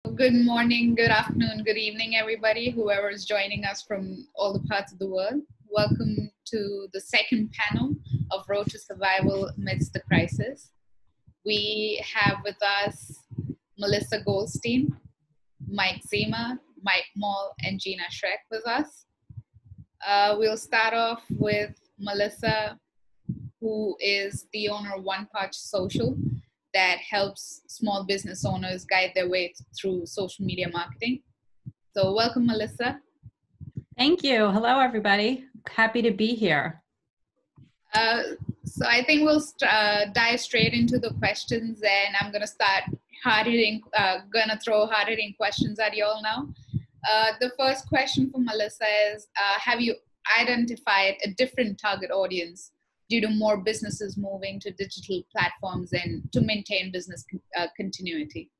Good morning, good afternoon, good evening, everybody, whoever is joining us from all the parts of the world. Welcome to the second panel of Road to Survival Amidst the Crisis. We have with us Melissa Goldstein, Mike Zima, Mike Moll, and Gina Schreck with us. We'll start off with Melissa, who is the owner of One Touch Social, that helps small business owners guide their way through social media marketing. So welcome, Melissa. Thank you. Hello, everybody. Happy to be here. So I think we'll dive straight into the questions, and I'm going to start throw hard-hitting questions at you all now. The first question for Melissa is, have you identified a different target audience due to more businesses moving to digital platforms and to maintain business continuity?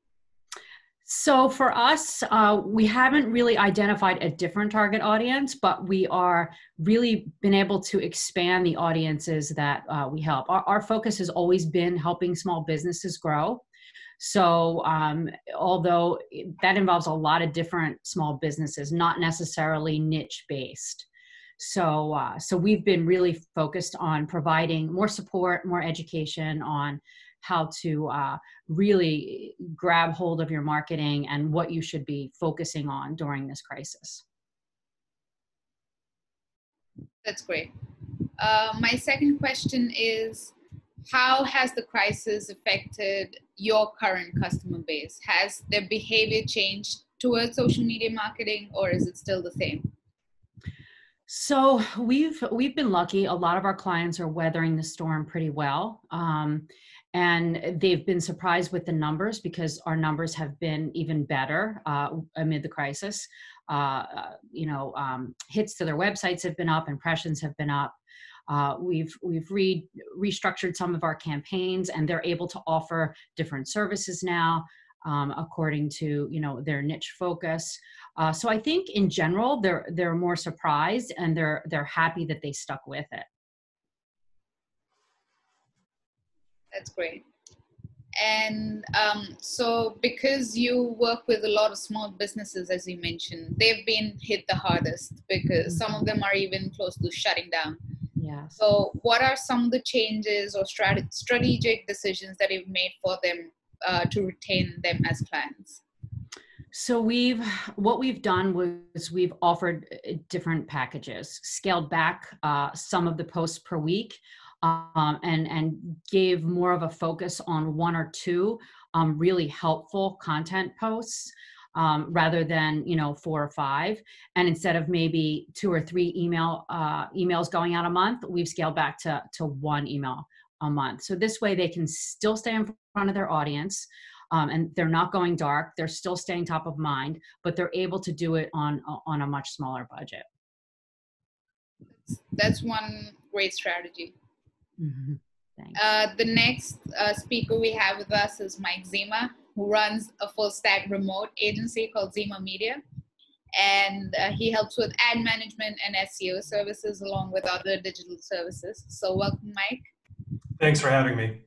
So for us, we haven't really identified a different target audience, but we are really been able to expand the audiences that we help. Our focus has always been helping small businesses grow. So although that involves a lot of different small businesses, not necessarily niche based. So we've been really focused on providing more support, more education on how to really grab hold of your marketing and what you should be focusing on during this crisis. That's great. My second question is, how has the crisis affected your current customer base? Has their behavior changed towards social media marketing, or is it still the same? So we've been lucky. A lot of our clients are weathering the storm pretty well. And they've been surprised with the numbers because our numbers have been even better amid the crisis. Hits to their websites have been up, impressions have been up. We've restructured some of our campaigns, and they're able to offer different services now according to their niche focus. So I think in general they're more surprised, and they're happy that they stuck with it. That's great. And so because you work with a lot of small businesses, as you mentioned, they've been hit the hardest because some of them are even close to shutting down. Yes. So what are some of the changes or strategic decisions that you've made for them to retain them as clients? So what we've done was we've offered different packages, scaled back some of the posts per week, and gave more of a focus on one or two really helpful content posts rather than 4 or 5. And instead of maybe 2 or 3 emails going out a month, we've scaled back to 1 email a month. So this way they can still stay in front of their audience. And they're not going dark. They're still staying top of mind, but they're able to do it on a much smaller budget. That's one great strategy. Mm-hmm. Thanks. The next speaker we have with us is Mike Zima, who runs a full stack remote agency called Zima Media. And he helps with ad management and SEO services along with other digital services. So welcome, Mike. Thanks for having me.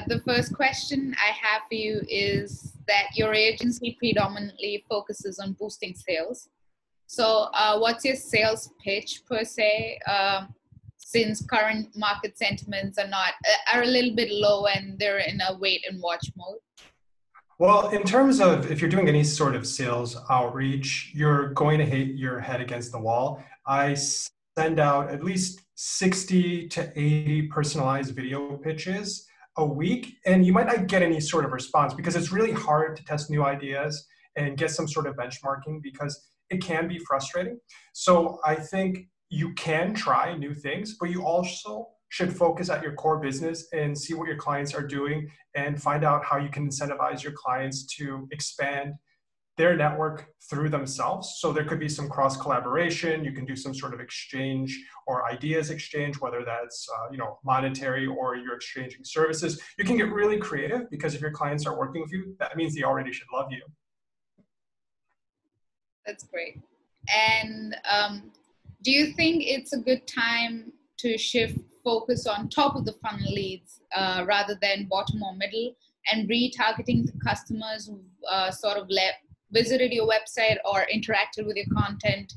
The first question I have for you is that your agency predominantly focuses on boosting sales. So what's your sales pitch per se, since current market sentiments are a little bit low and they're in a wait and watch mode? Well, in terms of if you're doing any sort of sales outreach, you're going to hit your head against the wall. I send out at least 60 to 80 personalized video pitches a week, and you might not get any sort of response because it's really hard to test new ideas and get some sort of benchmarking because it can be frustrating. So I think you can try new things, but you also should focus at your core business and see what your clients are doing and find out how you can incentivize your clients to expand their network through themselves. So there could be some cross collaboration. You can do some sort of exchange or ideas exchange, whether that's monetary or you're exchanging services. You can get really creative because if your clients are working with you, that means they already should love you. That's great. And do you think it's a good time to shift focus on top of the funnel leads rather than bottom or middle and retargeting the customers who sort of visited your website or interacted with your content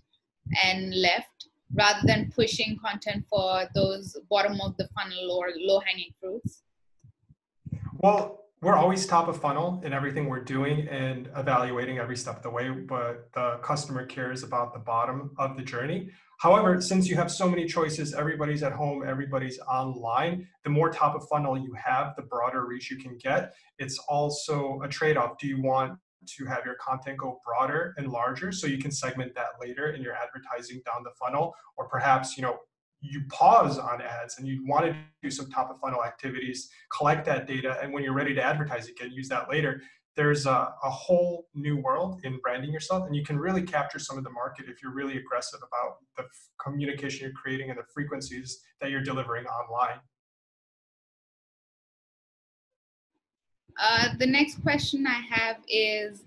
and left, rather than pushing content for those bottom of the funnel or low-hanging fruits? Well, we're always top of funnel in everything we're doing and evaluating every step of the way, but the customer cares about the bottom of the journey. However, since you have so many choices, everybody's at home, everybody's online, the more top of funnel you have, the broader reach you can get. It's also a trade-off. Do you want to have your content go broader and larger so you can segment that later in your advertising down the funnel? Or perhaps, you pause on ads and you want to do some top of funnel activities, collect that data, and when you're ready to advertise again, use that later. There's a whole new world in branding yourself, and you can really capture some of the market if you're really aggressive about the communication you're creating and the frequencies that you're delivering online. The next question I have is,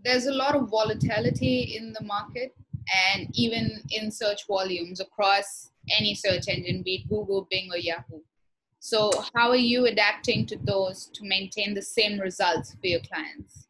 there's a lot of volatility in the market and even in search volumes across any search engine, be it Google, Bing, or Yahoo. So how are you adapting to those to maintain the same results for your clients?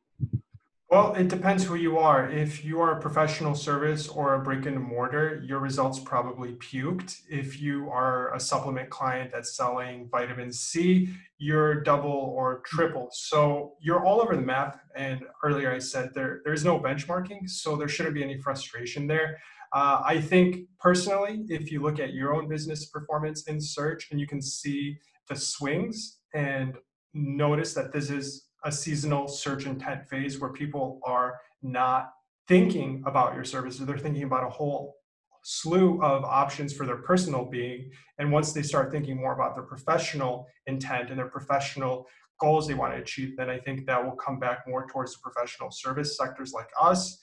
Well, it depends who you are. If you are a professional service or a brick and mortar, your results probably puked. If you are a supplement client that's selling vitamin C, you're double or triple. So you're all over the map. And earlier I said there's no benchmarking, so there shouldn't be any frustration there. I think personally, if you look at your own business performance in search and you can see the swings and notice that this is a seasonal search intent phase where people are not thinking about your services, they're thinking about a whole slew of options for their personal being. And once they start thinking more about their professional intent and their professional goals they want to achieve, then I think that will come back more towards the professional service sectors like us,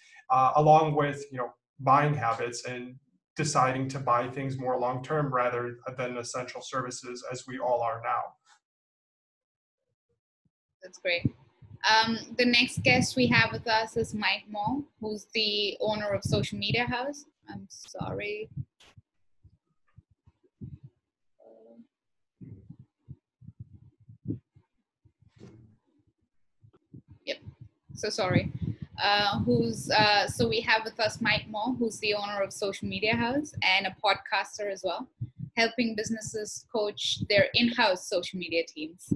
along with buying habits and deciding to buy things more long-term rather than essential services as we all are now. That's great. The next guest we have with us is Mike Moll, who's the owner of Social Media House. I'm sorry. Yep, so sorry. So we have with us Mike Moll, who's the owner of Social Media House and a podcaster as well, helping businesses coach their in-house social media teams.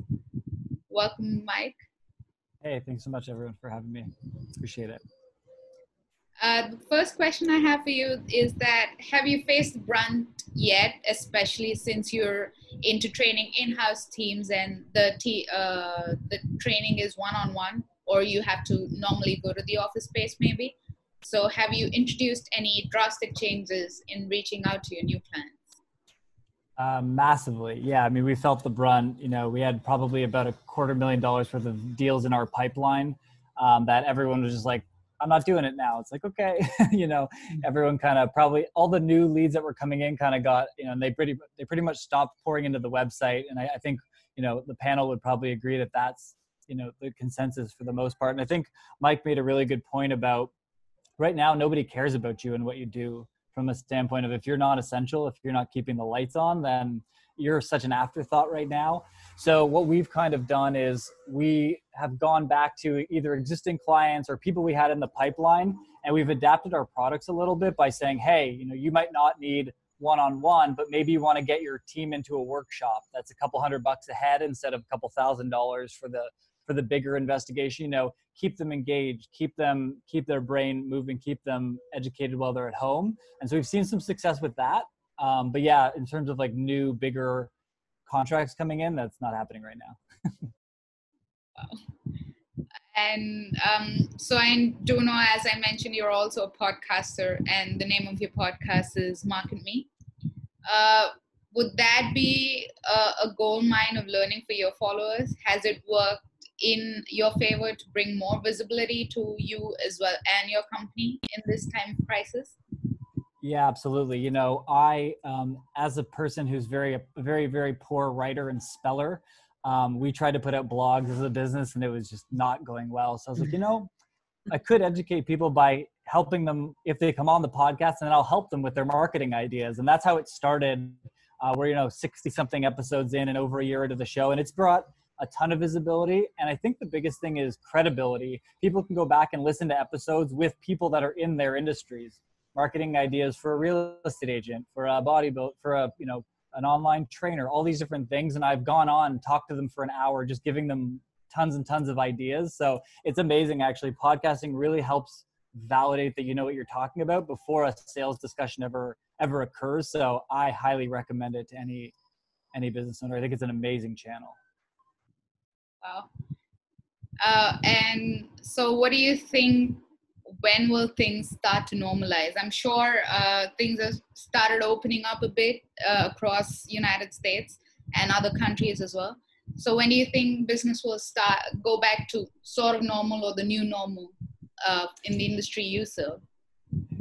Welcome, Mike. Hey, thanks so much, everyone, for having me. Appreciate it. The first question I have for you is that, have you faced the brunt yet, especially since you're into training in-house teams and the training is one-on-one, or you have to normally go to the office space maybe? So have you introduced any drastic changes in reaching out to your new clients? Massively. Yeah. I mean, we felt the brunt. We had probably about $250,000 worth of deals in our pipeline that everyone was just like, I'm not doing it now. It's like, okay, everyone kind of probably all the new leads that were coming in kind of got, and they pretty much stopped pouring into the website. And I think, the panel would probably agree that that's, the consensus for the most part. And I think Mike made a really good point about right now, nobody cares about you and what you do. From a standpoint of if you're not essential, if you're not keeping the lights on, then you're such an afterthought right now. So what we've kind of done is we have gone back to either existing clients or people we had in the pipeline, and we've adapted our products a little bit by saying, hey, you might not need one-on-one, but maybe you want to get your team into a workshop that's a couple $100 a head instead of a couple $1,000 for the bigger investigation. Keep them engaged, keep their brain moving, keep them educated while they're at home. And so we've seen some success with that. But yeah, in terms of like new, bigger contracts coming in, that's not happening right now. Wow. And so I do know, as I mentioned, you're also a podcaster, and the name of your podcast is Market Me. Would that be a gold mine of learning for your followers? Has it worked in your favor to bring more visibility to you as well and your company in this time of crisis? Yeah, absolutely. I, as a person who's a very, very poor writer and speller, we tried to put out blogs as a business and it was just not going well. So I was like, I could educate people by helping them if they come on the podcast, and then I'll help them with their marketing ideas. And that's how it started. We're, 60 something episodes in and over a year into the show. And it's brought a ton of visibility. And I think the biggest thing is credibility. People can go back and listen to episodes with people that are in their industries, marketing ideas for a real estate agent, for a bodybuilder, for a, you know, an online trainer, all these different things. And I've gone on and talked to them for an hour, just giving them tons and tons of ideas. So it's amazing, actually. Podcasting really helps validate that you know what you're talking about before a sales discussion ever occurs. So I highly recommend it to any business owner. I think it's an amazing channel. Wow. And so what do you think, when will things start to normalize? I'm sure things have started opening up a bit across United States and other countries as well. So when do you think business will go back to sort of normal, or the new normal in the industry you serve?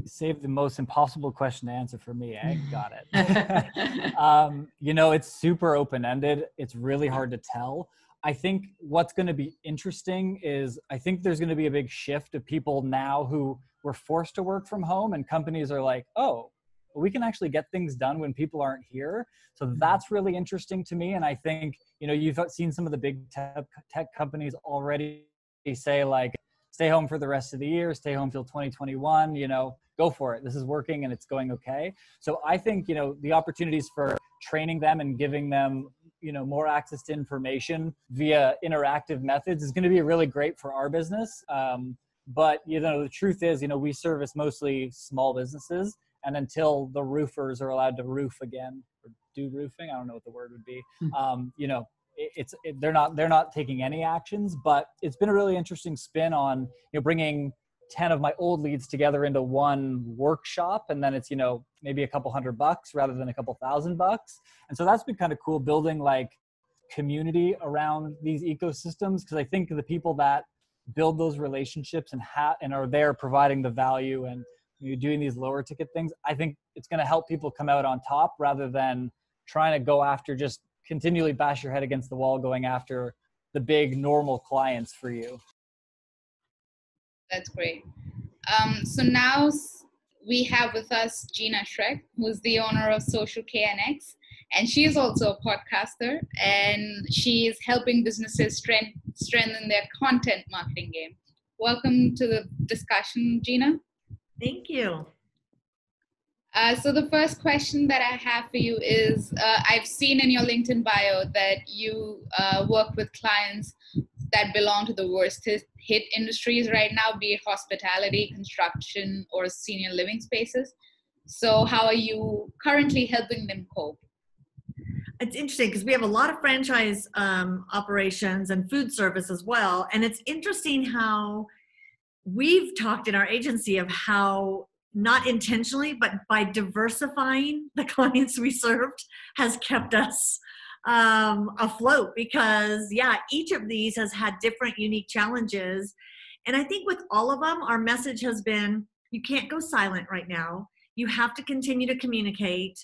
Save the most impossible question to answer for me. I got it. You know, it's super open-ended. It's really hard to tell. I think what's going to be interesting is I think there's going to be a big shift of people now who were forced to work from home, and companies are like, oh, we can actually get things done when people aren't here. So that's really interesting to me. And I think, you know, you've seen some of the big tech companies already say, like, stay home for the rest of the year, stay home till 2021, you know, go for it. This is working and it's going okay. So I think, you know, the opportunities for training them and giving them, you know, more access to information via interactive methods is going to be really great for our business. But, you know, the truth is, you know, we service mostly small businesses, and until the roofers are allowed to roof again, or do roofing, I don't know what the word would be, you know, they're not taking any actions. But it's been a really interesting spin on, you know, bringing 10 of my old leads together into one workshop, and then it's, you know, maybe a couple $100 rather than a couple $1,000. And so that's been kind of cool, building like community around these ecosystems, because I think the people that build those relationships and are there providing the value and you're doing these lower ticket things, I think it's going to help people come out on top rather than trying to go after, just continually bash your head against the wall going after the big normal clients for you. That's great. So now we have with us Gina Schreck, who's the owner of Social KNX, and she is also a podcaster, and she is helping businesses strengthen their content marketing game. Welcome to the discussion, Gina. Thank you. So the first question that I have for you is, I've seen in your LinkedIn bio that you work with clients that belong to the worst hit industries right now, be it hospitality, construction, or senior living spaces. So how are you currently helping them cope? It's interesting because we have a lot of franchise operations and food service as well. And it's interesting how we've talked in our agency of how, not intentionally, but by diversifying the clients we served has kept us afloat, because each of these has had different unique challenges. And I think with all of them, our message has been, you can't go silent right now. You have to continue to communicate,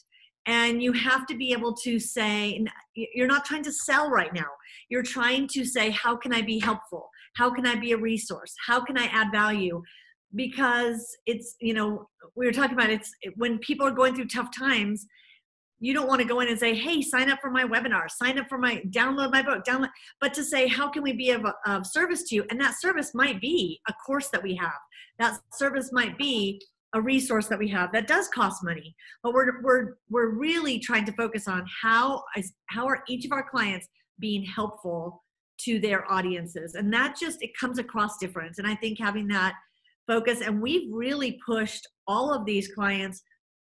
and you have to be able to say, you're not trying to sell right now. You're trying to say, how can I be helpful? How can I be a resource? How can I add value? Because it's, you know, we were talking about when people are going through tough times, you don't want to go in and say, hey, sign up for my webinar, download my book, but to say, how can we be of service to you? And that service might be a course that we have. That service might be a resource that we have that does cost money, but we're really trying to focus on how are each of our clients being helpful to their audiences. And that it comes across different. And I think having that focus, and we've really pushed all of these clients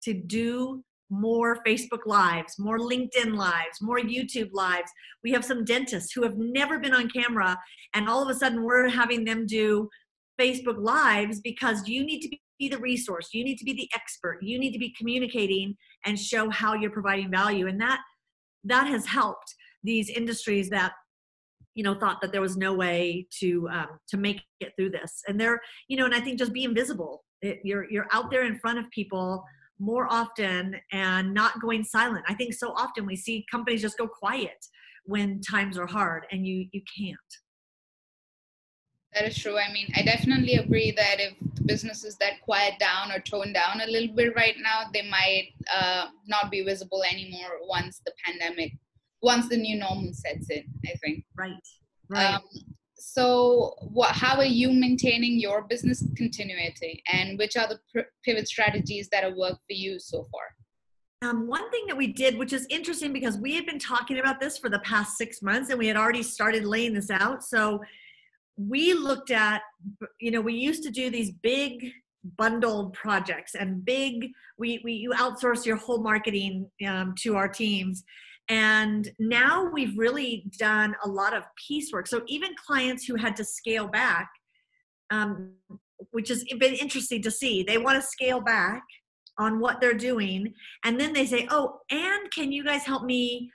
to do more Facebook Lives, more LinkedIn Lives, more YouTube Lives. We have some dentists who have never been on camera, and all of a sudden we're having them do Facebook Lives, because you need to be the resource. You need to be the expert. You need to be communicating and show how you're providing value. And that has helped these industries that, you know, thought that there was no way to make it through this. And they're, you know, and I think just being visible, you're out there in front of people more often and not going silent. I think so often we see companies just go quiet when times are hard, and you can't. That is true. I mean, I definitely agree that if the businesses that quiet down or tone down a little bit right now, they might not be visible anymore once the pandemic once the new normal sets in, I think. Right. Right. So how are you maintaining your business continuity, and which are the pivot strategies that have worked for you so far? One thing that we did, which is interesting because we had been talking about this for the past 6 months and we had already started laying this out. So we looked at, we used to do these big bundled projects and you outsource your whole marketing to our teams. And now we've really done a lot of piecework. So even clients who had to scale back, which has been interesting to see, they want to scale back on what they're doing. And then they say, oh, and can you guys help me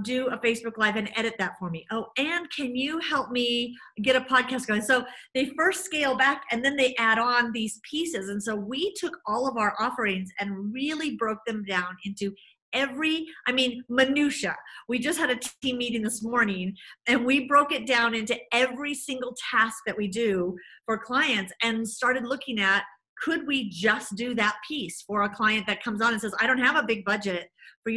do a Facebook Live and edit that for me? Oh, and can you help me get a podcast going? So they first scale back and then they add on these pieces. And so we took all of our offerings and really broke them down into minutia. We just had a team meeting this morning and we broke it down into every single task that we do for clients and started looking at, could we just do that piece for a client that comes on and says, I don't have a big budget for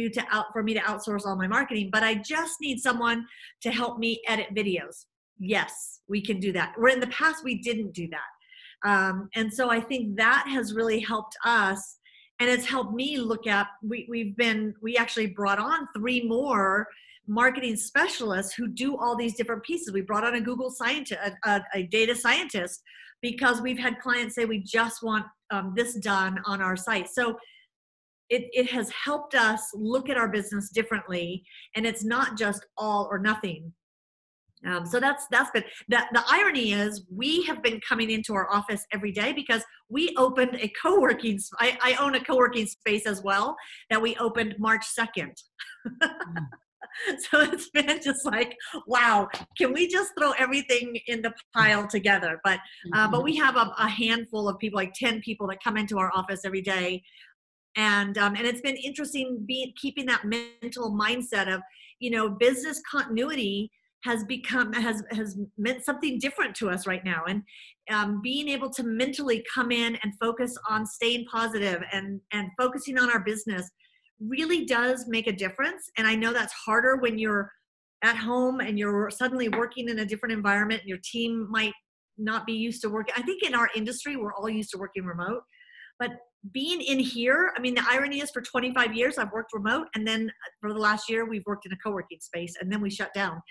me to outsource all my marketing, but I just need someone to help me edit videos. Yes, we can do that. Where in the past, we didn't do that. And so I think that has really helped us. And it's helped me look at, we actually brought on 3 more marketing specialists who do all these different pieces. We brought on a Google scientist, a data scientist, because we've had clients say, we just want this done on our site. So it has helped us look at our business differently, and it's not just all or nothing. So that's been, the irony is we have been coming into our office every day because we opened a co-working, I own a co-working space as well that we opened March 2nd. So it's been just like, wow, can we just throw everything in the pile together? But we have a handful of people, like 10 people that come into our office every day. And it's been interesting keeping that mental mindset of, business continuity has meant something different to us right now. And being able to mentally come in and focus on staying positive and focusing on our business really does make a difference. And I know that's harder when you're at home and you're suddenly working in a different environment and your team might not be used to working. I think in our industry, we're all used to working remote, but being in here, the irony is for 25 years, I've worked remote. And then for the last year, we've worked in a co-working space, and then we shut down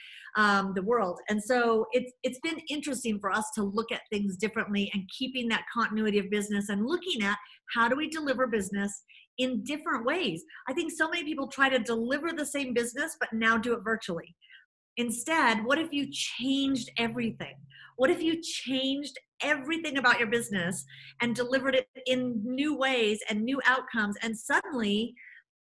the world. And so it's been interesting for us to look at things differently and keeping that continuity of business and looking at how do we deliver business in different ways. I think so many people try to deliver the same business, but now do it virtually. Instead, what if you changed everything? What if you changed everything about your business and delivered it in new ways and new outcomes, and suddenly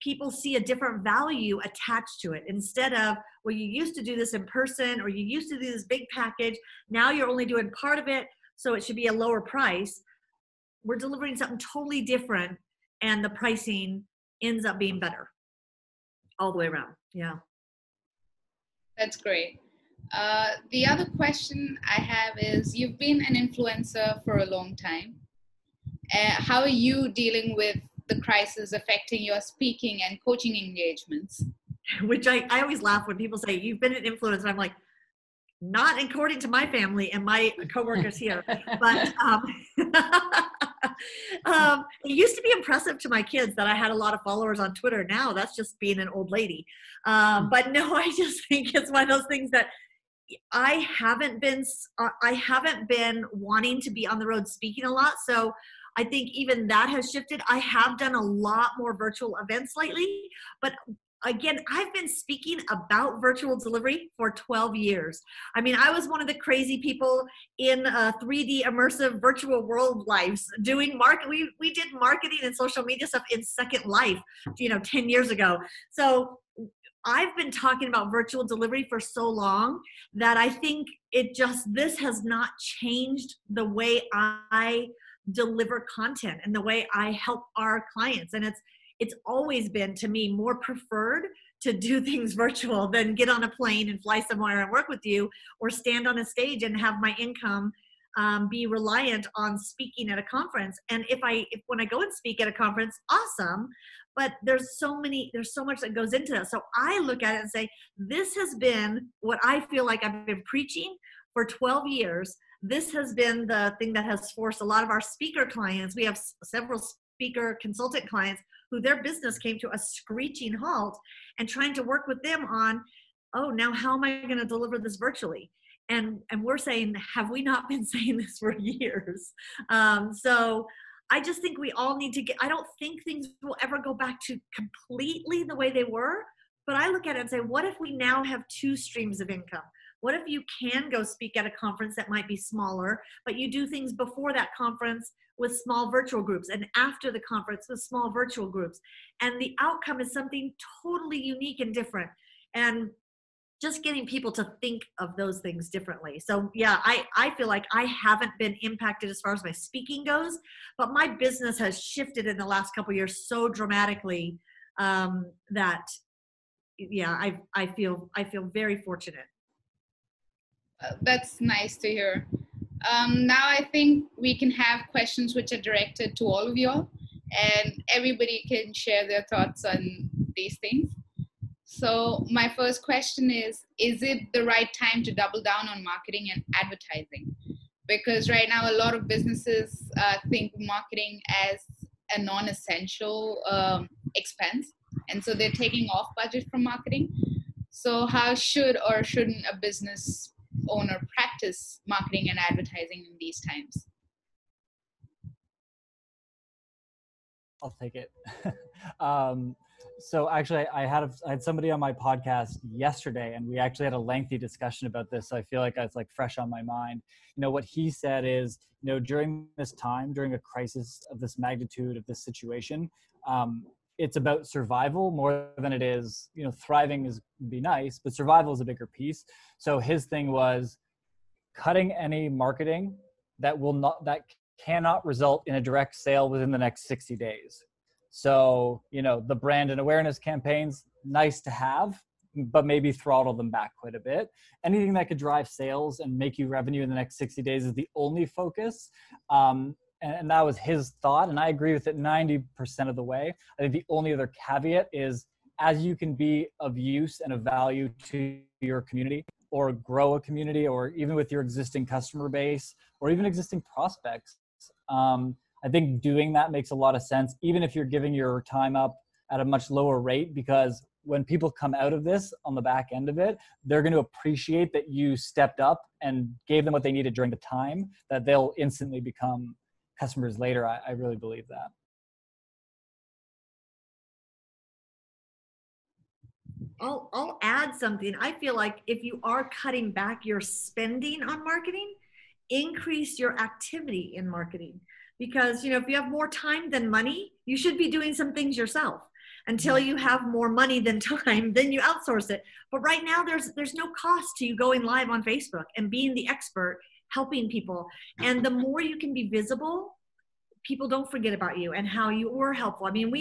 people see a different value attached to it? Instead of, well, you used to do this in person, or you used to do this big package, now you're only doing part of it, so it should be a lower price. We're delivering something totally different, and the pricing ends up being better all the way around. Yeah. That's great. The other question I have is, you've been an influencer for a long time. How are you dealing with the crisis affecting your speaking and coaching engagements? Which I always laugh when people say, you've been an influencer. I'm like, not according to my family and my coworkers here. But it used to be impressive to my kids that I had a lot of followers on Twitter. Now that's just being an old lady. But no, I just think it's one of those things that I haven't been wanting to be on the road speaking a lot. So I think even that has shifted. I have done a lot more virtual events lately, but again, I've been speaking about virtual delivery for 12 years. I was one of the crazy people in 3D immersive virtual world lives doing we did marketing and social media stuff in Second Life, 10 years ago. So I've been talking about virtual delivery for so long that I think this has not changed the way I deliver content and the way I help our clients. And it's always been, to me, more preferred to do things virtual than get on a plane and fly somewhere and work with you, or stand on a stage and have my income be reliant on speaking at a conference. And when I go and speak at a conference, awesome. But there's so much that goes into that. So I look at it and say, this has been what I feel like I've been preaching for 12 years. This has been the thing that has forced a lot of our speaker clients. We have several speaker consultant clients who their business came to a screeching halt, and trying to work with them on, oh, now how am I going to deliver this virtually? And we're saying, have we not been saying this for years? So I just think we all need to I don't think things will ever go back to completely the way they were, but I look at it and say, what if we now have 2 streams of income? What if you can go speak at a conference that might be smaller, but you do things before that conference with small virtual groups, and after the conference with small virtual groups, and the outcome is something totally unique and different, and just getting people to think of those things differently. So yeah, I feel like I haven't been impacted as far as my speaking goes, but my business has shifted in the last couple of years so dramatically that yeah, I feel very fortunate. That's nice to hear. Now I think we can have questions which are directed to all of you all, and everybody can share their thoughts on these things. So my first question is it the right time to double down on marketing and advertising? Because right now a lot of businesses think marketing as a non-essential expense, and so they're taking off budget from marketing. So how should or shouldn't a business owner practice marketing and advertising in these times? I'll take it. So actually, I had somebody on my podcast yesterday, and we actually had a lengthy discussion about this. So I feel like it's like fresh on my mind. You know, what he said is, you know, during this time, during a crisis of this magnitude, of this situation, it's about survival more than it is, you know, thriving is be nice, but survival is a bigger piece. So his thing was cutting any marketing that cannot result in a direct sale within the next 60 days. So, you know, the brand and awareness campaigns, nice to have, but maybe throttle them back quite a bit. Anything that could drive sales and make you revenue in the next 60 days is the only focus. And that was his thought. And I agree with it 90% of the way. I think the only other caveat is, as you can be of use and of value to your community, or grow a community, or even with your existing customer base, or even existing prospects, I think doing that makes a lot of sense, even if you're giving your time up at a much lower rate, because when people come out of this on the back end of it, they're going to appreciate that you stepped up and gave them what they needed during the time, that they'll instantly become customers later. I really believe that. I'll add something. I feel like if you are cutting back your spending on marketing, increase your activity in marketing. Because, you know, if you have more time than money, you should be doing some things yourself. Until you have more money than time, then you outsource it. But right now there's no cost to you going live on Facebook and being the expert, helping people. And the more you can be visible, people don't forget about you and how you were helpful. I mean,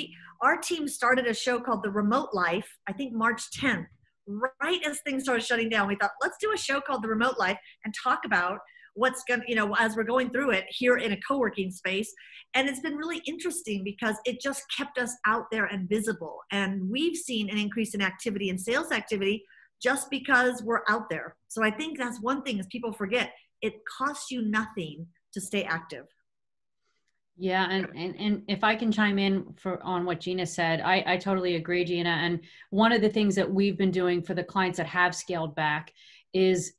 our team started a show called The Remote Life, I think March 10th. Right as things started shutting down, we thought, let's do a show called The Remote Life and talk about what's going to, you know, as we're going through it here in a co-working space. And it's been really interesting because it just kept us out there and visible. And we've seen an increase in activity and sales activity just because we're out there. So I think that's one thing is people forget, it costs you nothing to stay active. Yeah, and if I can chime in on what Gina said, I totally agree, Gina. And one of the things that we've been doing for the clients that have scaled back is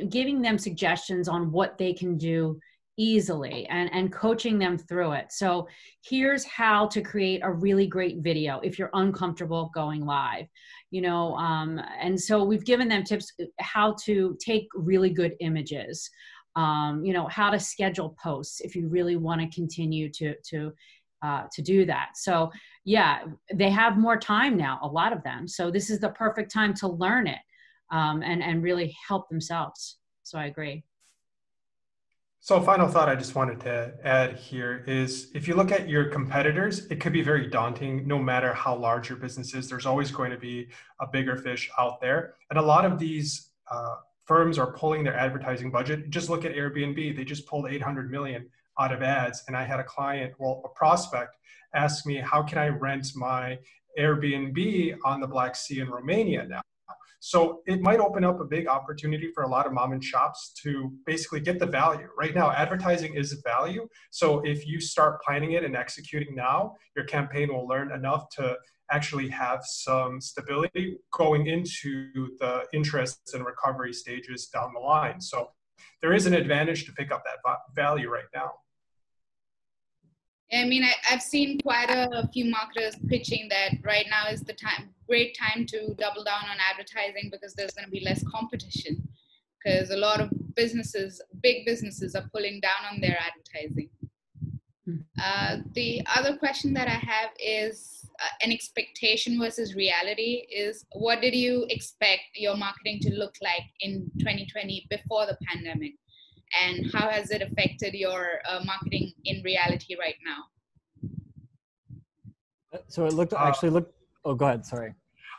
giving them suggestions on what they can do easily and coaching them through it. So here's how to create a really great video if you're uncomfortable going live, you know, and so we've given them tips how to take really good images, you know, how to schedule posts if you really want to continue to do that. So yeah, they have more time now, a lot of them. So this is the perfect time to learn it and really help themselves. So I agree. So a final thought I just wanted to add here is, if you look at your competitors, it could be very daunting. No matter how large your business is, there's always going to be a bigger fish out there. And a lot of these firms are pulling their advertising budget. Just look at Airbnb. They just pulled 800 million out of ads. And I had a client, well, a prospect, ask me, how can I rent my Airbnb on the Black Sea in Romania now? So it might open up a big opportunity for a lot of mom and shops to basically get the value. Right now, advertising is value. So if you start planning it and executing now, your campaign will learn enough to actually have some stability going into the interest and recovery stages down the line. So there is an advantage to pick up that value right now. I mean, I've seen quite a few marketers pitching that right now is the great time to double down on advertising because there's going to be less competition. Because a lot of businesses, big businesses, are pulling down on their advertising. The other question that I have is an expectation versus reality is, what did you expect your marketing to look like in 2020 before the pandemic? And how has it affected your marketing in reality right now? So it looked, oh, go ahead, sorry.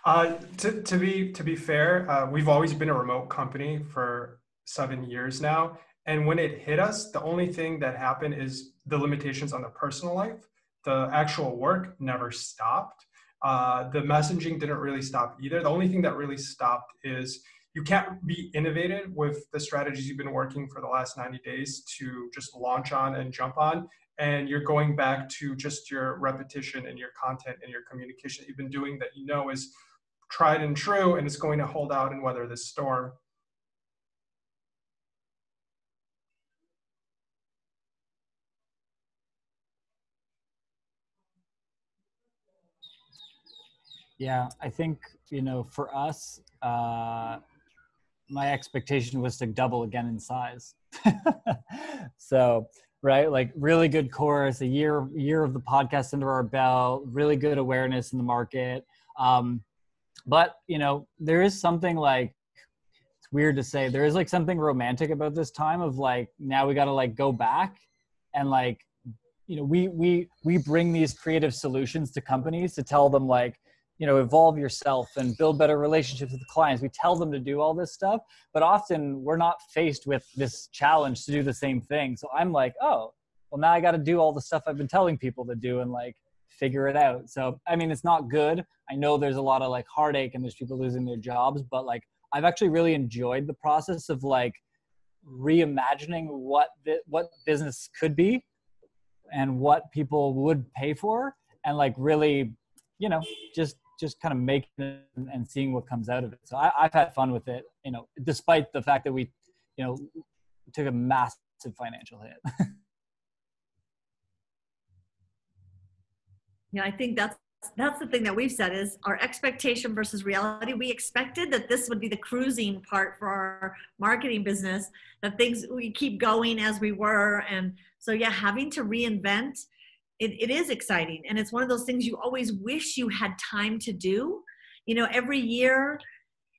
To be fair, we've always been a remote company for 7 years now. And when it hit us, the only thing that happened is the limitations on the personal life. The actual work never stopped. The messaging didn't really stop either. The only thing that really stopped is you can't be innovative with the strategies you've been working for the last 90 days to just launch on and jump on. And you're going back to just your repetition and your content and your communication that you've been doing that you know is tried and true, and it's going to hold out and weather this storm. Yeah, I think, for us, my expectation was to double again in size. So, right, like really good course, a year of the podcast under our belt, really good awareness in the market. But, there is something like, it's weird to say, there is like something romantic about this time of like, now we got to like go back and like, we bring these creative solutions to companies to tell them like, evolve yourself and build better relationships with clients. We tell them to do all this stuff, but often we're not faced with this challenge to do the same thing. So I'm like, oh, well, now I got to do all the stuff I've been telling people to do and like figure it out. So, I mean, it's not good. I know there's a lot of like heartache and there's people losing their jobs, but like, I've actually really enjoyed the process of like reimagining what business could be and what people would pay for, and like really, just kind of making it and seeing what comes out of it. So I've had fun with it, despite the fact that we, took a massive financial hit. Yeah, I think that's the thing that we've said is our expectation versus reality. We expected that this would be the cruising part for our marketing business, that things we keep going as we were. And so, yeah, having to reinvent, it is exciting. And it's one of those things you always wish you had time to do. Every year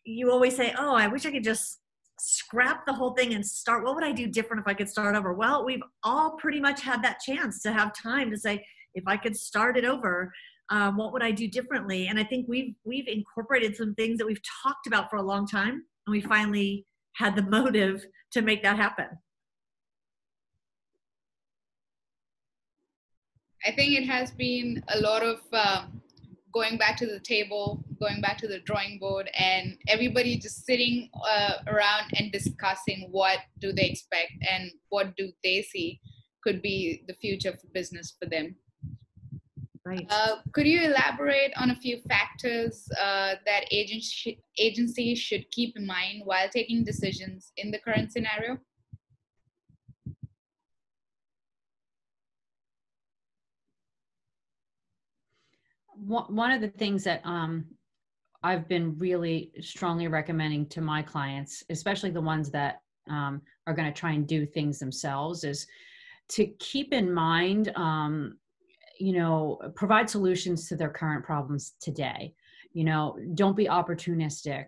you always say, oh, I wish I could just scrap the whole thing and start. What would I do different if I could start over? Well, we've all pretty much had that chance to have time to say, if I could start it over, what would I do differently? And I think we've incorporated some things that we've talked about for a long time, and we finally had the motive to make that happen. I think it has been a lot of going back to the table, going back to the drawing board, and everybody just sitting around and discussing what do they expect and what do they see could be the future for business for them. Right. Could you elaborate on a few factors that agencies should keep in mind while taking decisions in the current scenario? One of the things that I've been really strongly recommending to my clients, especially the ones that are going to try and do things themselves, is to keep in mind, provide solutions to their current problems today. Don't be opportunistic.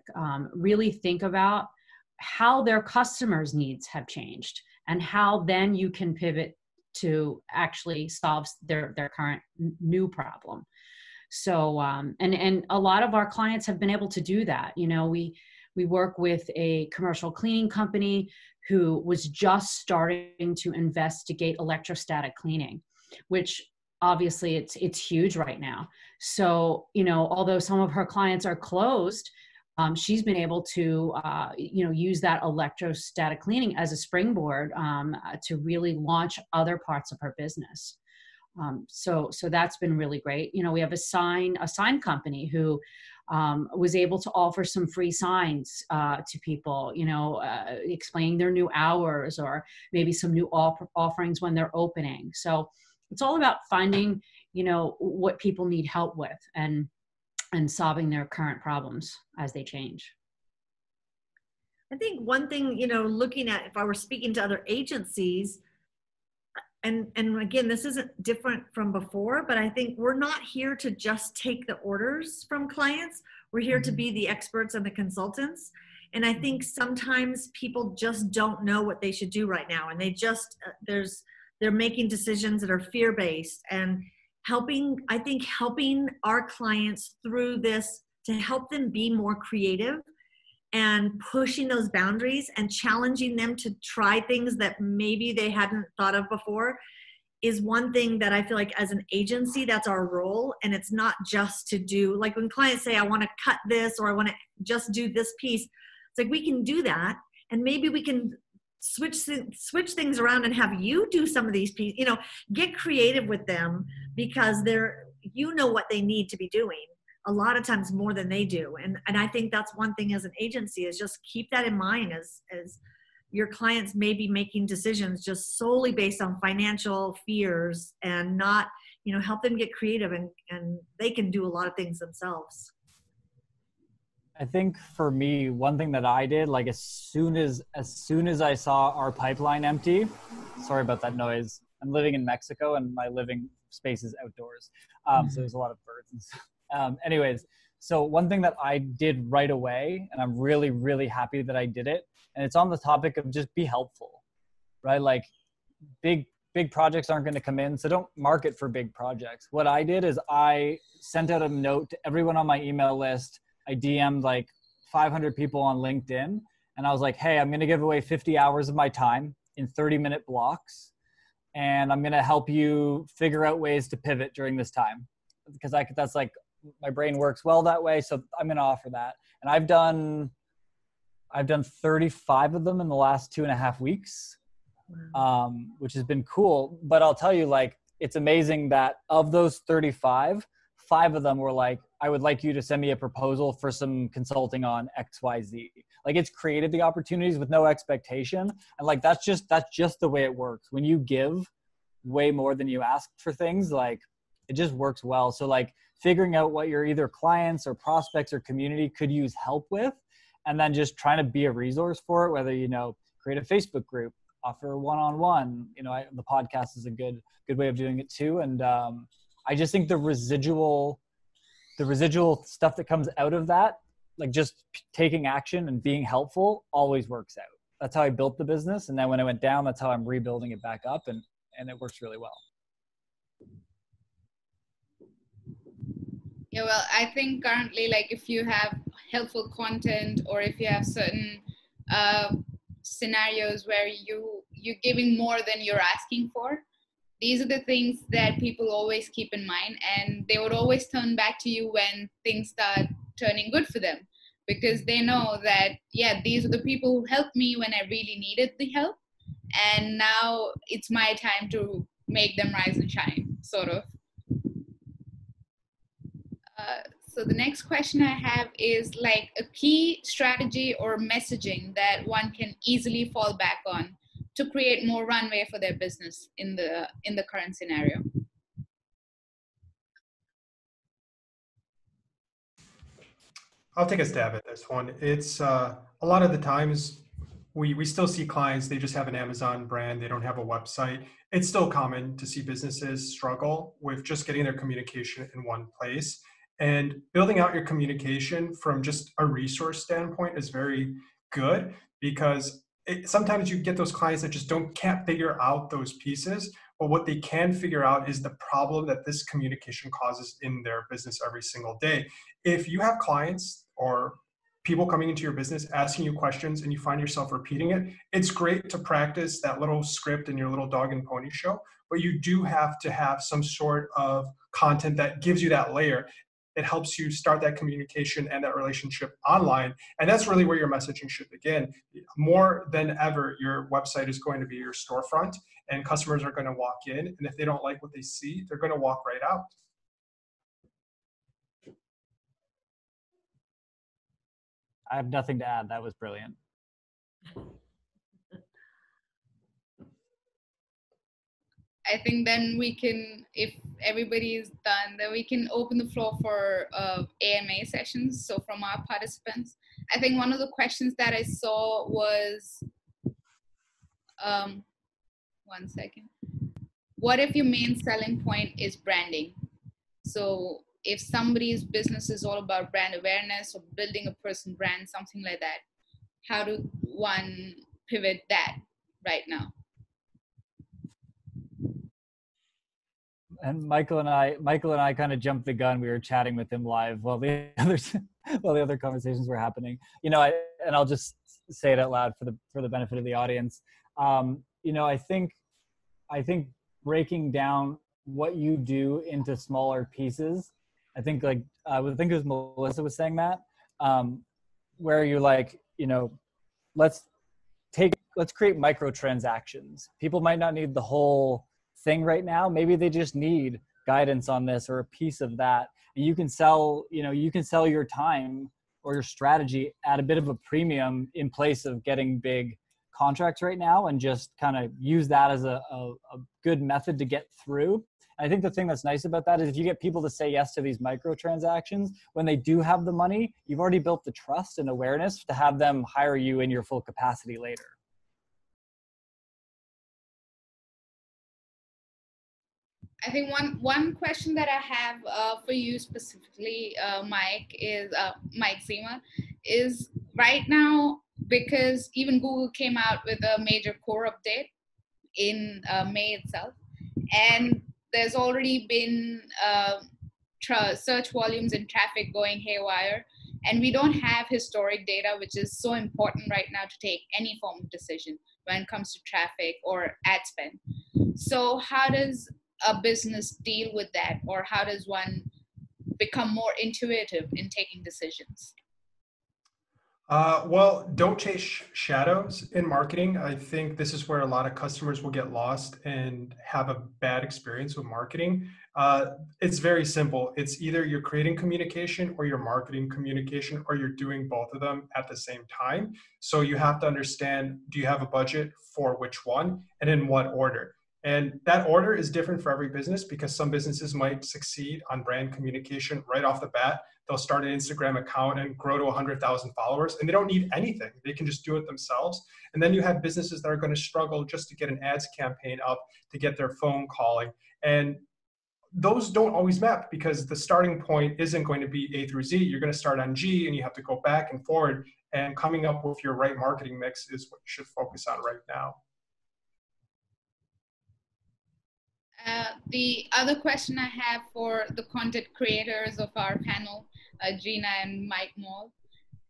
Really think about how their customers' needs have changed and how then you can pivot to actually solve their current new problem. So, and a lot of our clients have been able to do that. We work with a commercial cleaning company who was just starting to investigate electrostatic cleaning, which obviously it's huge right now. So, although some of her clients are closed, she's been able to, use that electrostatic cleaning as a springboard to really launch other parts of her business. So that's been really great. We have a sign company who was able to offer some free signs to people, explaining their new hours or maybe some new offerings when they're opening. So it's all about finding, what people need help with and solving their current problems as they change. I think one thing, looking at, if I were speaking to other agencies, and again, this isn't different from before, but I think we're not here to just take the orders from clients. We're here to be the experts and the consultants. And I think sometimes people just don't know what they should do right now. And they just, they're making decisions that are fear-based, and helping our clients through this to help them be more creative and pushing those boundaries and challenging them to try things that maybe they hadn't thought of before is one thing that I feel like as an agency, that's our role. And it's not just to do, like when clients say, I want to cut this, or I want to just do this piece. It's like, we can do that. And maybe we can switch things around and have you do some of these pieces, get creative with them, because they're, what they need to be doing a lot of times more than they do. And I think that's one thing as an agency, is just keep that in mind as your clients may be making decisions just solely based on financial fears, and not, help them get creative, and they can do a lot of things themselves. I think for me, one thing that I did, like as soon as I saw our pipeline empty, sorry about that noise. I'm living in Mexico and my living space is outdoors. So there's a lot of birds and stuff. Anyways, so one thing that I did right away, and I'm really, really happy that I did it, and it's on the topic of just be helpful, right? Like big projects aren't going to come in, so don't market for big projects. What I did is I sent out a note to everyone on my email list. I DM'd like 500 people on LinkedIn, and I was like, hey, I'm going to give away 50 hours of my time in 30-minute blocks, and I'm going to help you figure out ways to pivot during this time, because that's like, my brain works well that way. So I'm going to offer that. And I've done 35 of them in the last 2.5 weeks, which has been cool. But I'll tell you, like, it's amazing that of those 35, 5 of them were like, I would like you to send me a proposal for some consulting on XYZ. Like, it's created the opportunities with no expectation. And like, that's just the way it works. When you give way more than you ask for things, like, it just works well. So like, figuring out what your either clients or prospects or community could use help with, and then just trying to be a resource for it, whether, create a Facebook group, offer one-on-one, the podcast is a good way of doing it too. And I just think the residual stuff that comes out of that, like just taking action and being helpful, always works out. That's how I built the business. And then when it went down, that's how I'm rebuilding it back up, and it works really well. Yeah, well, I think currently, like, if you have helpful content, or if you have certain scenarios where you're giving more than you're asking for, these are the things that people always keep in mind, and they would always turn back to you when things start turning good for them, because they know that, yeah, these are the people who helped me when I really needed the help, and now it's my time to make them rise and shine, sort of. So the next question I have is like a key strategy or messaging that one can easily fall back on to create more runway for their business in the current scenario. I'll take a stab at this one. It's a lot of the times we still see clients, they just have an Amazon brand, they don't have a website. It's still common to see businesses struggle with just getting their communication in one place. And building out your communication from just a resource standpoint is very good, because sometimes you get those clients that just can't figure out those pieces, but what they can figure out is the problem that this communication causes in their business every single day. If you have clients or people coming into your business, asking you questions, and you find yourself repeating it, it's great to practice that little script in your little dog and pony show, but you do have to have some sort of content that gives you that layer. It helps you start that communication and that relationship online. And that's really where your messaging should begin. More than ever, your website is going to be your storefront, and customers are going to walk in. And if they don't like what they see, they're going to walk right out. I have nothing to add. That was brilliant. I think then we can, if everybody is done, then we can open the floor for AMA sessions. So from our participants, I think one of the questions that I saw was, one second. What if your main selling point is branding? So if somebody's business is all about brand awareness or building a personal brand, something like that, how do one pivot that right now? And Michael and I kind of jumped the gun. We were chatting with him live while the other conversations were happening. And I'll just say it out loud for the benefit of the audience. I think breaking down what you do into smaller pieces. I think it was Melissa was saying that, where you're like, let's create microtransactions. People might not need the whole thing right now. Maybe they just need guidance on this or a piece of that. And you can sell your time or your strategy at a bit of a premium in place of getting big contracts right now, and just kind of use that as a good method to get through. I think the thing that's nice about that is if you get people to say yes to these microtransactions, when they do have the money, you've already built the trust and awareness to have them hire you in your full capacity later. I think one question that I have for you specifically, Mike Zima, is right now, because even Google came out with a major core update in May itself, and there's already been search volumes and traffic going haywire, and we don't have historic data, which is so important right now to take any form of decision when it comes to traffic or ad spend. So how does a business deal with that, or how does one become more intuitive in taking decisions? Well, don't chase shadows in marketing. I think this is where a lot of customers will get lost and have a bad experience with marketing. It's very simple. It's either you're creating communication or you're marketing communication, or you're doing both of them at the same time. So you have to understand, do you have a budget for which one and in what order? And that order is different for every business, because some businesses might succeed on brand communication right off the bat. They'll start an Instagram account and grow to 100,000 followers, and they don't need anything. They can just do it themselves. And then you have businesses that are going to struggle just to get an ads campaign up, to get their phone calling. And those don't always map, because the starting point isn't going to be A through Z. You're going to start on G, and you have to go back and forward. And coming up with your right marketing mix is what you should focus on right now. The other question I have for the content creators of our panel, Gina and Mike Moll,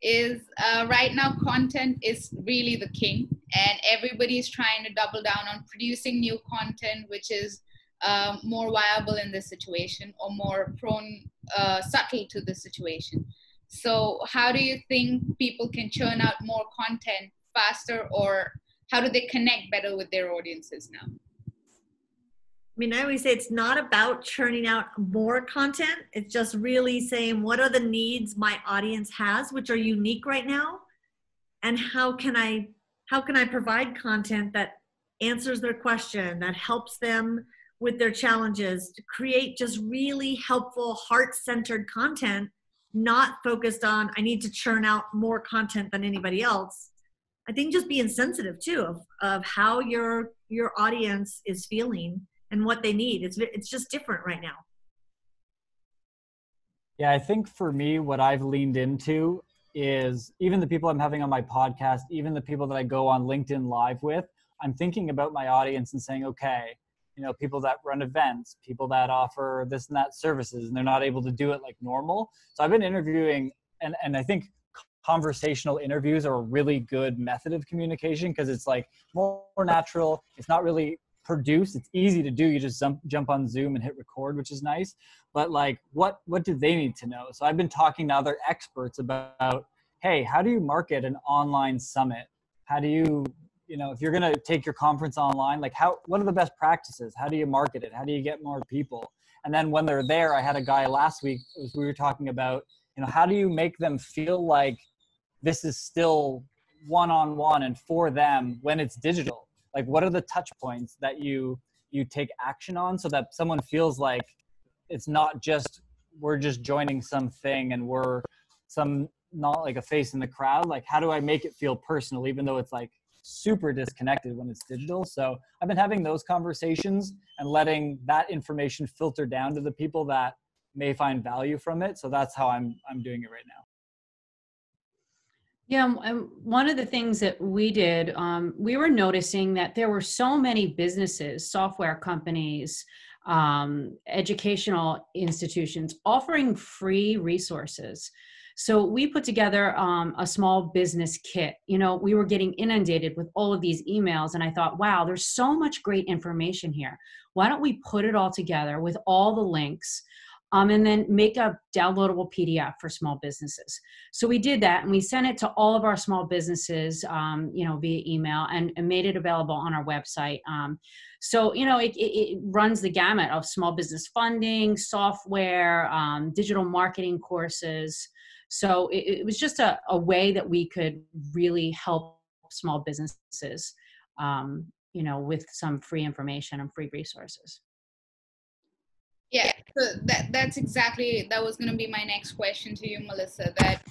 is right now content is really the king, and everybody's trying to double down on producing new content, which is more viable in this situation, or more subtle to the situation. So how do you think people can churn out more content faster, or how do they connect better with their audiences now? I mean, I always say it's not about churning out more content. It's just really saying, what are the needs my audience has, which are unique right now? And how can I provide content that answers their question, that helps them with their challenges, to create just really helpful, heart-centered content, not focused on, I need to churn out more content than anybody else. I think just being sensitive too of how your audience is feeling and what they need. It's just different right now. Yeah, I think for me, what I've leaned into is even the people I'm having on my podcast, even the people that I go on LinkedIn Live with, I'm thinking about my audience and saying, okay, people that run events, people that offer this and that services, and they're not able to do it like normal. So I've been interviewing, and I think conversational interviews are a really good method of communication because it's like more natural. It's not really produced. It's easy to do. You just jump on Zoom and hit record, which is nice. But like, what do they need to know? So I've been talking to other experts about, hey, how do you market an online summit? How do you, if you're going to take your conference online, like what are the best practices? How do you market it? How do you get more people? And then when they're there, I had a guy last week, we were talking about, how do you make them feel like this is still one-on-one and for them when it's digital? Like, what are the touch points that you take action on so that someone feels like it's not just, we're just joining something and we're not like a face in the crowd. Like, how do I make it feel personal, even though it's like super disconnected when it's digital? So I've been having those conversations and letting that information filter down to the people that may find value from it. So that's how I'm doing it right now. Yeah, and one of the things that we did, we were noticing that there were so many businesses, software companies, educational institutions offering free resources. So we put together a small business kit. We were getting inundated with all of these emails, and I thought, wow, there's so much great information here. Why don't we put it all together with all the links? And then make a downloadable PDF for small businesses. So we did that, and we sent it to all of our small businesses, via email, and made it available on our website. So it runs the gamut of small business funding, software, digital marketing courses. So it was just a way that we could really help small businesses, with some free information and free resources. Yeah, so that was going to be my next question to you, Melissa, that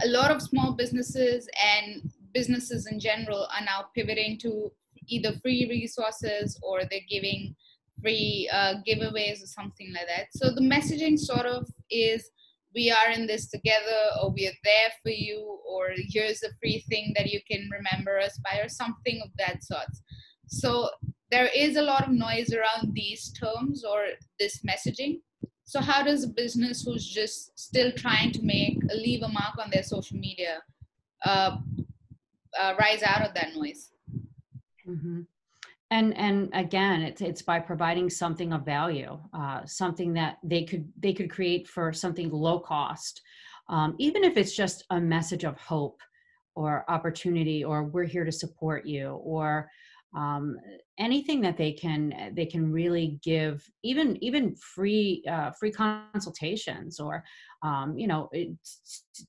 a lot of small businesses and businesses in general are now pivoting to either free resources or they're giving free giveaways or something like that. So the messaging sort of is, we are in this together, or we are there for you, or here's a free thing that you can remember us by, or something of that sort. So there is a lot of noise around these terms or this messaging. So how does a business who's just still trying to leave a mark on their social media rise out of that noise? Mm-hmm. And again, it's by providing something of value, something that they could create for something low cost, even if it's just a message of hope or opportunity, or we're here to support you, or anything that they can really give, even free consultations, or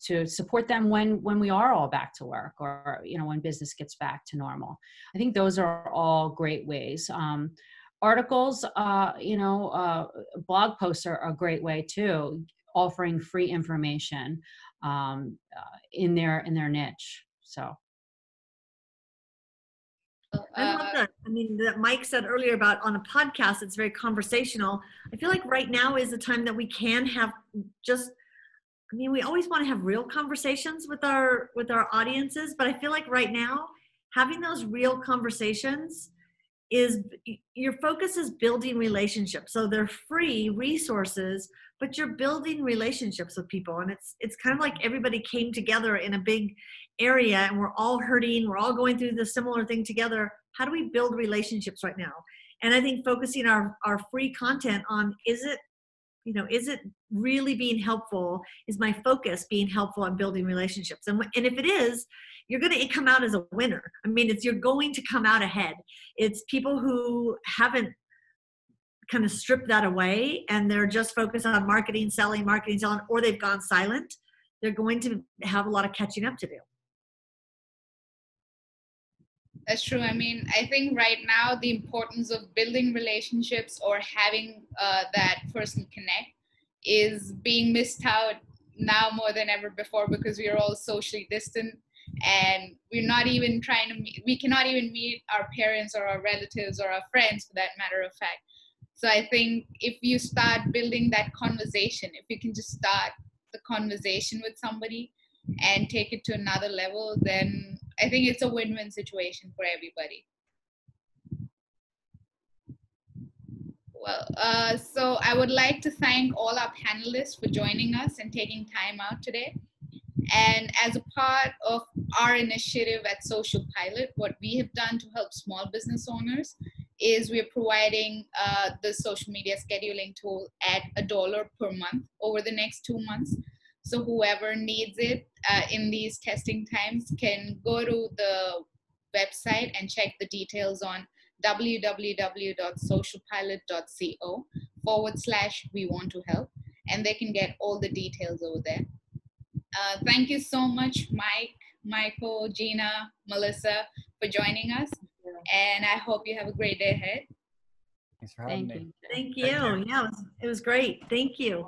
to support them when we are all back to work, or when business gets back to normal. I think those are all great ways. Articles, blog posts are a great way too, offering free information in their niche. So. I love that. I mean, that Mike said earlier about on a podcast, it's very conversational. I feel like right now is the time that we can have we always want to have real conversations with our audiences, but I feel like right now, having those real conversations your focus is building relationships. So they're free resources, but you're building relationships with people. And it's kind of like everybody came together in a big area and we're all hurting. We're all going through the similar thing together. How do we build relationships right now? And I think focusing our free content on, is it really being helpful? Is my focus being helpful on building relationships? And if it is, you're going to come out as a winner. I mean, you're going to come out ahead. It's people who haven't kind of stripped that away and they're just focused on marketing, selling, or they've gone silent. They're going to have a lot of catching up to do. That's true. I mean, I think right now the importance of building relationships or having that person connect is being missed out now more than ever before, because we are all socially distant and we're not even we cannot even meet our parents or our relatives or our friends, for that matter of fact. So I think if you start building that conversation, if you can just start the conversation with somebody and take it to another level, then I think it's a win-win situation for everybody. Well, so I would like to thank all our panelists for joining us and taking time out today. And as a part of our initiative at SocialPilot, what we have done to help small business owners is we're providing the social media scheduling tool at $1 per month over the next 2 months. So whoever needs it in these testing times can go to the website and check the details on www.socialpilot.co/we want to help, and they can get all the details over there. Thank you so much, Mike, Michael, Gina, Melissa, for joining us. And I hope you have a great day ahead. Thanks for having me. you. Thank you. Yeah, it was great. Thank you.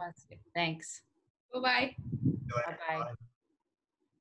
Thanks. Bye-bye. Bye-bye.